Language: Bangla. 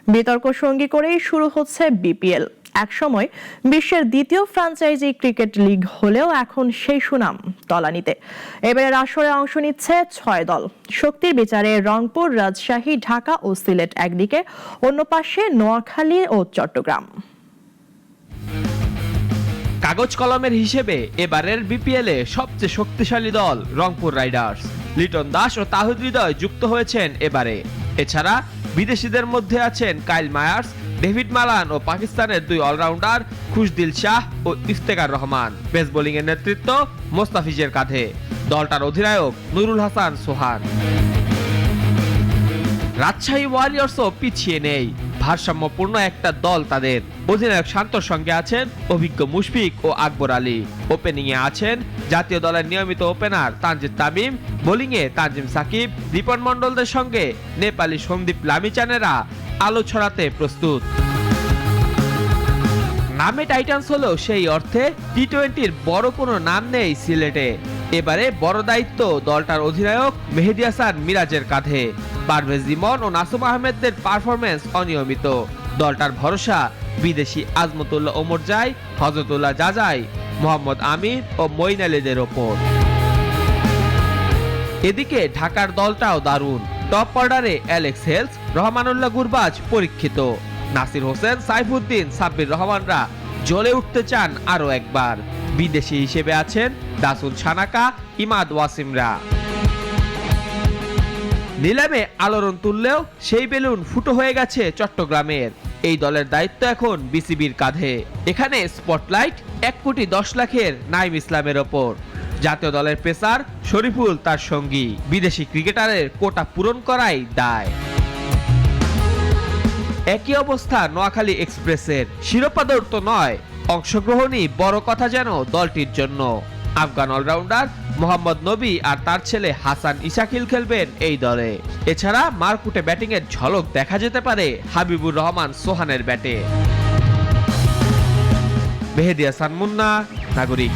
বিতর্ক সঙ্গী করেই শুরু হচ্ছে বিপিএল। একসময় বিশ্বের দ্বিতীয় ফ্র্যাঞ্চাইজি ক্রিকেট লিগ হলেও এখন সেই সুনাম তলানিতে। এবারের আসরে অংশ নিচ্ছে 6 দল। শক্তির বিচারে রংপুর, রাজশাহী, ঢাকা ও সিলেট একদিকে, অন্য পাশে নোয়াখালী ও চট্টগ্রাম। কাগজ কলমের হিসেবে এবারের বিপিএলে সবচেয়ে শক্তিশালী দল রংপুর রাইডার্স। লিটন দাস ও তাহিদ হৃদয় যুক্ত হয়েছেন এবারে। এছাড়া বিদেশিদের মধ্যে আছেন কাইল মায়ার্স, ডেভিড মালান ও পাকিস্তানের 2 অলরাউন্ডার খুশদিল শাহ ও ইফতেখার রহমান। পেস বোলিং এর নেতৃত্ব মোস্তাফিজের কাঁধে। দলটার অধিনায়ক নুরুল হাসান সোহান। রাজশাহী ওয়ারিয়র্সও পিছিয়ে নেই, ভারসাম্যপূর্ণ একটা দল তাদের। অধিনায়ক শান্তর সঙ্গে আছেন অভিজ্ঞ মুশফিক ও আকবর আলী। ওপেনিং এ আছেন জাতীয় দলের নিয়মিত ওপেনার তানজিদ তামিম, বোলিং এ তানজিম সাকিব, রিপন মন্ডলদের সঙ্গে নেপালি সন্দীপ লামিচানেরা আলো ছড়াতে প্রস্তুত। নামে টাইটান্স হলেও সেই অর্থে টি-20-র বড় কোনো নাম নেই সিলেটে। এবারে বড় দায়িত্ব দলটার অধিনায়ক মেহেদী হাসান মিরাজের কাঁধে। পারভেজ ইমন ও নাসুম আহমেদের পারফরম্যান্স অনিয়মিত। দলটার ভরসা বিদেশি আজমতুল্লাহ ওমরজাই, হযরতুল্লাহ জাজাই, মোহাম্মদ আমির ও মঈন আলীদের ওপর। এদিকে ঢাকার দলটাও দারুণ। টপ অর্ডারে অ্যালেক্স হেলস, রহমানুল্লাহ গুরবাজ পরীক্ষিত। নাসির হোসেন, সাইফুদ্দিন, সাব্বির রহমানরা জ্বলে উঠতে চান আরো একবার। বিদেশি হিসেবে আছেন দাসুল ছানাকা, ইমাদ ওয়াসিমরা। নিলামে আলোড়ন তুললেও সেই বেলুন ফুটো হয়ে গেছে চট্টগ্রামের। এই দলের দায়িত্ব এখন বিসিবির কাঁধে। এখানে স্পটলাইট 1,10,00,000-এর নাইম ইসলামের ওপর। জাতীয় দলের পেসার শরীফুল তার সঙ্গী। বিদেশি ক্রিকেটারের কোটা পূরণ করাই দায়। একই অবস্থা নোয়াখালী এক্সপ্রেসের। শিরোপা দৌড় তো নয়, অংশগ্রহণই বড় কথা যেন দলটির জন্য। আফগান অলরাউন্ডার মোহাম্মদ নবী আর তার ছেলে হাসান ইশাকিল খেলবেন এই দলে। এছাড়া মারকুটে ব্যাটিং এর ঝলক দেখা যেতে পারে হাবিবুর রহমান সোহানের ব্যাটে। মেহেদী হাসান মুন্না, নাগরিক।